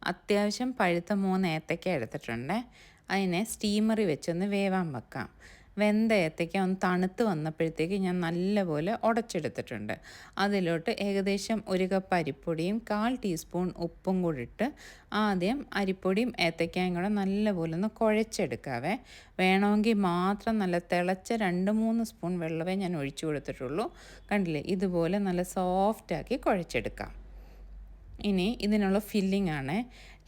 അത്യാവശ്യം പഴുത്ത 3 ഏത്തയ്ക്ക എടുത്തിട്ടുണ്ട്. അതിനെ സ്റ്റീമറിൽ വെച്ചൊന്ന് വേവാൻ വെക്കാം. വെന്ത ഏത്തയ്ക്ക ഒന്ന് തണുത്ത് വന്നപ്പോഴത്തേക്ക് ഞാൻ നല്ലപോലെ ഉടച്ചെടുത്തിട്ടുണ്ട്. അതിലോട്ട് ഏകദേശം 1 കപ്പ് അരിപ്പൊടിയും 1/4 ടീസ്പൂൺ ഉപ്പും കൂടി ഇട്ട് ആദ്യം അരിപ്പൊടിയും ഏത്തയ്ക്കയും കൂടെ നല്ലപോലെ ഒന്ന് കുഴച്ചെടുക്കാവേ. വേണമെങ്കിൽ മാത്രം നല്ല തിളച്ച 2-3 സ്പൂൺ വെള്ളമേ ഞാൻ ഒഴിച്ചു കൊടുത്തിട്ടുള്ളൂ. കണ്ടില്ലേ, ഇതുപോലെ നല്ല സോഫ്റ്റാക്കി കുഴച്ചെടുക്കാം. ഇനി ഇതിനുള്ള ഫില്ലിംഗ് ആണ്.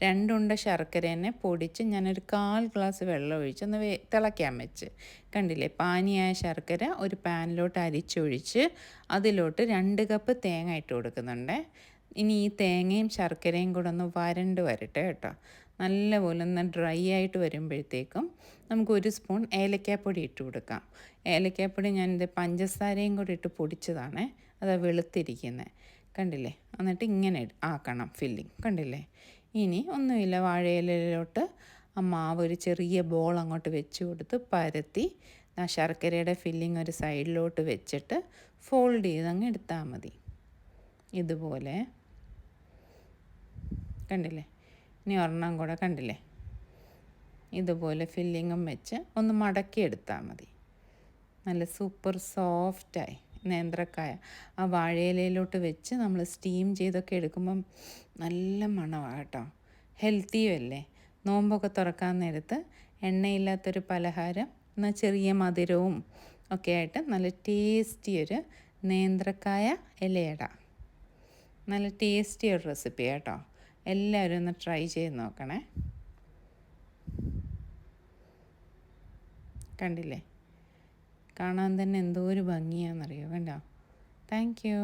2 ഉണ്ട ശർക്കരേനെ പൊടിച്ച് ഞാനൊരു 1/4 ഗ്ലാസ് വെള്ളം ഒഴിച്ചൊന്ന് തിളയ്ക്കാൻ വെച്ച്. കണ്ടില്ലേ, പാനിയായ ശർക്കര ഒരു പാനിലോട്ട് അരിച്ചൊഴിച്ച് അതിലോട്ട് 2 കപ്പ് തേങ്ങ ഇട്ട് കൊടുക്കുന്നുണ്ട്. ഇനി ഈ തേങ്ങയും ശർക്കരയും കൂടെ ഒന്ന് വരണ്ട് വരട്ടെ കേട്ടോ. നല്ലപോലെ ഒന്ന് ഡ്രൈ ആയിട്ട് വരുമ്പോഴത്തേക്കും നമുക്ക് 1 സ്പൂൺ ഏലക്കാപ്പൊടി ഇട്ട് കൊടുക്കാം. ഏലക്കാപ്പൊടി ഞാനിത് പഞ്ചസാരയും കൂടി ഇട്ട് പൊടിച്ചതാണ്. അതാ വെളുത്തിരിക്കുന്നത്. കണ്ടില്ലേ, എന്നിട്ട് ഇങ്ങനെ ആക്കണം ഫില്ലിങ്. കണ്ടില്ലേ, ഇനി ഒന്നുമില്ല, വാഴയിലയിലോട്ട് ആ മാവ് ഒരു ചെറിയ ബോൾ അങ്ങോട്ട് വെച്ച് കൊടുത്ത് പരത്തി ആ ശർക്കരയുടെ ഫില്ലിങ് ഒരു സൈഡിലോട്ട് വെച്ചിട്ട് ഫോൾഡ് ചെയ്ത് അങ്ങ് എടുത്താൽ മതി. ഇതുപോലെ കണ്ടില്ലേ. ഇനി ഒരെണ്ണം കൂടെ കണ്ടില്ലേ, ഇതുപോലെ ഫില്ലിങ്ങും വെച്ച് ഒന്ന് മടക്കി എടുത്താൽ മതി. നല്ല സൂപ്പർ സോഫ്റ്റായി നേന്ത്രക്കായ ആ വാഴയിലയിലോട്ട് വെച്ച് നമ്മൾ സ്റ്റീം ചെയ്തൊക്കെ എടുക്കുമ്പം നല്ല മണമാണ് കേട്ടോ. ഹെൽത്തിയും അല്ലേ. നോമ്പൊക്കെ തുറക്കാൻ നേരത്ത് എണ്ണയില്ലാത്തൊരു പലഹാരം, എന്നാൽ ചെറിയ മധുരവും ഒക്കെ ആയിട്ട് നല്ല ടേസ്റ്റി ഒരു നേന്ത്രക്കായ ഇലയട. നല്ല ടേസ്റ്റി ഒരു റെസിപ്പി കേട്ടോ. എല്ലാവരും ഒന്ന് ട്രൈ ചെയ്ത് നോക്കണേ. കണ്ടില്ലേ, കാണാൻ തന്നെ എന്തോ ഒരു ഭംഗിയാണെന്നറിയോ. കണ്ടോ. Thank you.